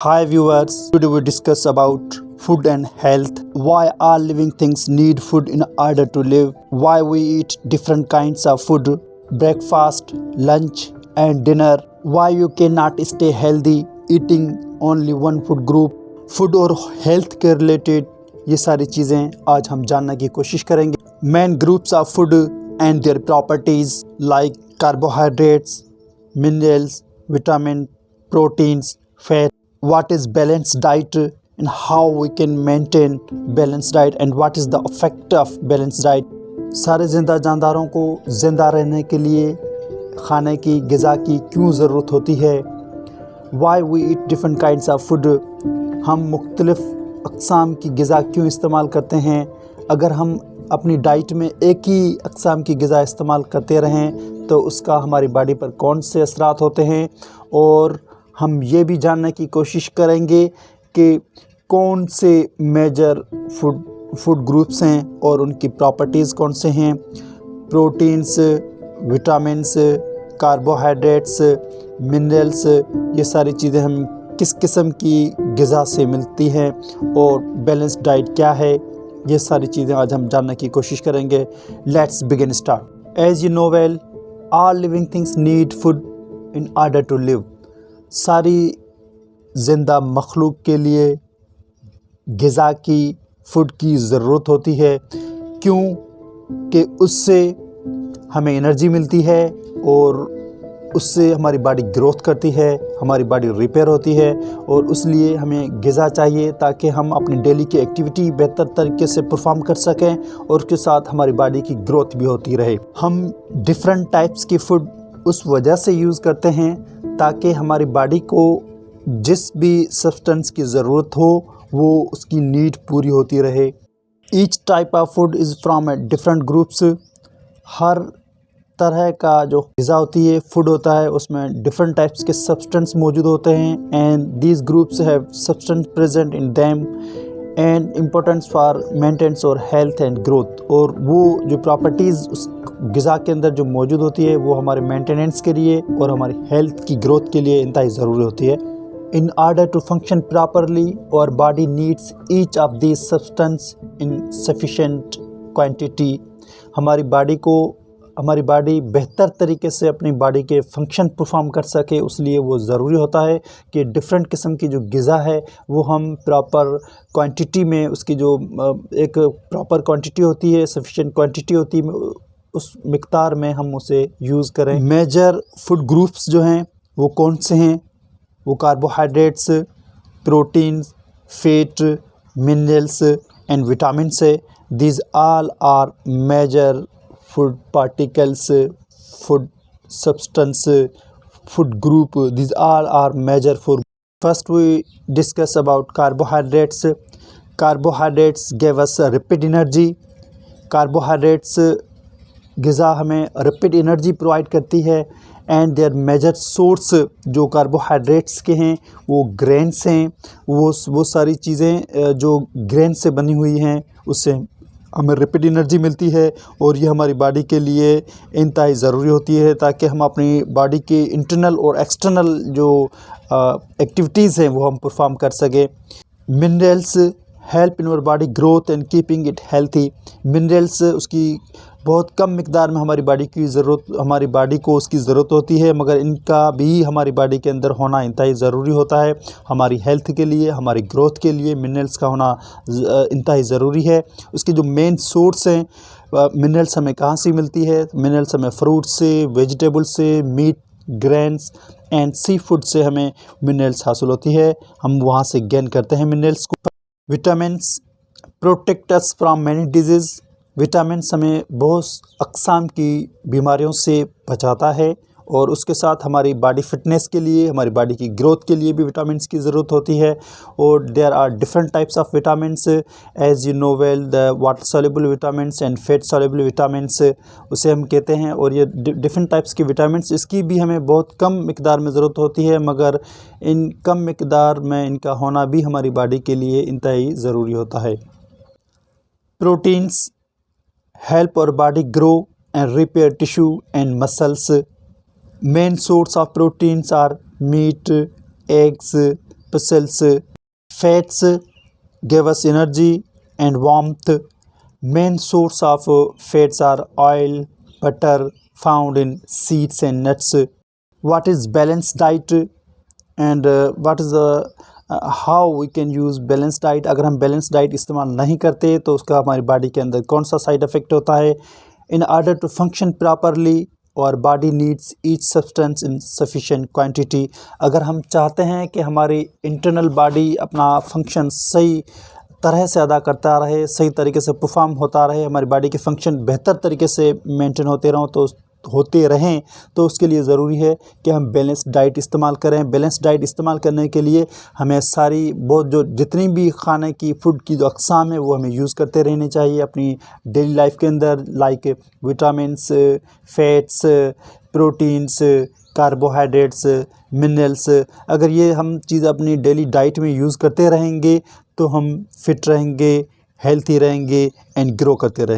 Hi viewers, today we discuss about food and health, why all living things need food in order to live, why we eat different kinds of food, breakfast, lunch and dinner, why you cannot stay healthy eating only one food group, food और health के related ये सारी चीज़ें आज हम जानने की कोशिश करेंगे. Main groups of food and their properties like carbohydrates, minerals, vitamin, proteins, fat. What is balanced diet and how we can maintain balanced diet and what is the effect of balanced diet. सारे ज़िंदा जानदारों को ज़िंदा रहने के लिए खाने की ग़िज़ा की क्यों ज़रूरत होती है. Why we eat different kinds of food. हम मुख्तलिफ़ अक़साम की ग़िज़ा क्यों इस्तेमाल करते हैं. अगर हम अपनी डाइट में एक ही अक़साम की ग़िज़ा इस्तेमाल करते रहें तो उसका हमारी बॉडी पर कौन से असरात होते हैं, और हम ये भी जानने की कोशिश करेंगे कि कौन से मेजर फूड ग्रुप्स हैं और उनकी प्रॉपर्टीज़ कौन से हैं. प्रोटीन्स, विटामिन्स, कार्बोहाइड्रेट्स, मिनरल्स, ये सारी चीज़ें हम किस किस्म की ग़िज़ा से मिलती हैं और बैलेंस डाइट क्या है, ये सारी चीज़ें आज हम जानने की कोशिश करेंगे. Let's begin start. As you know well, all living things need food in order to live. सारी ज़िंदा मखलूक के लिए ग़िज़ा की, फूड की ज़रूरत होती है. क्यों? कि उससे हमें एनर्जी मिलती है और उससे हमारी बॉडी ग्रोथ करती है, हमारी बॉडी रिपेयर होती है, और इसलिए हमें ग़िज़ा चाहिए ताकि हम अपनी डेली की एक्टिविटी बेहतर तरीके से परफॉर्म कर सकें और उसके साथ हमारी बॉडी की ग्रोथ भी होती रहे. हम डिफरेंट टाइप्स की फ़ूड उस वजह से यूज़ करते हैं ताकि हमारी बॉडी को जिस भी सब्सटेंस की ज़रूरत हो वो उसकी नीड पूरी होती रहे. Each type of food is from different groups. हर तरह का जो ग़िज़ा होती है, फूड होता है, उसमें डिफरेंट टाइप्स के सब्सटेंस मौजूद होते हैं and these groups have substance present in them and importance for maintenance और हेल्थ एंड ग्रोथ. और वो जो प्रॉपर्टीज़ उस ग़िज़ा के अंदर जो मौजूद होती है वो हमारे मेंटेनेंस के लिए और हमारी हेल्थ की ग्रोथ के लिए इंतहाई ज़रूरी होती है. In order to function properly और body needs each of these substance in sufficient quantity. हमारी बॉडी बेहतर तरीके से अपनी बॉडी के फंक्शन परफॉर्म कर सके, उसलिए वो ज़रूरी होता है कि डिफरेंट किस्म की जो ग़िज़ा है वो हम प्रॉपर क्वांटिटी में, उसकी जो एक प्रॉपर क्वांटिटी होती है, सफिशिएंट क्वांटिटी होती है, उस मिक़दार में हम उसे यूज़ करें. मेजर फूड ग्रुप्स जो हैं वो कौन से हैं? वो carbohydrates, proteins, fat, minerals and vitamins है. These all are major food particles, food substance, food group. These all are major food. First we discuss about carbohydrates. Carbohydrates give us rapid energy. Carbohydrates ग़िज़ा हमें rapid energy provide करती है and there major source जो carbohydrates के हैं वो grains हैं. वो सारी चीज़ें जो ग्रेन से बनी हुई हैं उससे हमें रैपिड एनर्जी मिलती है और ये हमारी बॉडी के लिए इंतहाई ज़रूरी होती है ताकि हम अपनी बॉडी के इंटरनल और एक्सटर्नल जो एक्टिविटीज़ हैं वो हम परफॉर्म कर सकें. Minerals help in our body growth and keeping it healthy. Minerals उसकी बहुत कम मिक़दार में हमारी बॉडी को उसकी ज़रूरत होती है, मगर इनका भी हमारी बॉडी के अंदर होना इंतहाई ज़रूरी होता है. हमारी हेल्थ के लिए, हमारी ग्रोथ के लिए मिनरल्स का होना इंतहाई ज़रूरी है. उसके जो मेन सोर्स हैं मिनरल्स हमें कहाँ से मिलती है? मिनरल्स हमें फ्रूट से, वेजिटेबल से, meat, grains and sea food से हमें मिनरल्स हासिल होती है. हम वहाँ से गेन करते हैं मिनरल्स को. Vitamins protect us from many disease. Vitamins हमें बहुत अक़साम की बीमारियों से बचाता है और उसके साथ हमारी बॉडी फिटनेस के लिए, हमारी बॉडी की ग्रोथ के लिए भी विटामिन्स की ज़रूरत होती है. और there are different types of vitamins as you know well. The water soluble vitamins and fat soluble vitamins उसे हम कहते हैं. और ये डिफरेंट टाइप्स के विटामिन्स, इसकी भी हमें बहुत कम मिक़दार में ज़रूरत होती है, मगर इन कम मिक़दार में इनका होना भी हमारी बॉडी के लिए इंतहाई ज़रूरी होता है. Proteins help our body grow and repair tissue and muscles. Main source of proteins are meat, eggs, cells. Fats give us energy and warmth. Main source of fats are oil, butter found in seeds and nuts. What is balanced diet and what is the how we can use balanced diet? अगर हम balanced diet इस्तेमाल नहीं करते तो उसका हमारी body के अंदर कौन सा साइड इफ़ेक्ट होता है? In order to function properly, our body needs each substance in sufficient quantity. अगर हम चाहते हैं कि हमारी इंटरनल बॉडी अपना फंक्शन सही तरह से अदा करता रहे, सही तरीके से परफॉर्म होता रहे, हमारी बॉडी के फंक्शन बेहतर तरीके से मेंटेन होते रहें तो उसके लिए ज़रूरी है कि हम बैलेंस्ड डाइट इस्तेमाल करें। बैलेंस्ड डाइट इस्तेमाल करने के लिए हमें सारी बहुत जो जितनी भी खाने की फूड की जो अक़साम है वो हमें यूज़ करते रहने चाहिए अपनी डेली लाइफ के अंदर, like vitamins, fats, proteins, carbohydrates, minerals. अगर ये हम चीज़ अपनी डेली डाइट में यूज़ करते रहेंगे तो हम फिट रहेंगे, हेल्थी रहेंगे एंड ग्रो करते रहेंगे।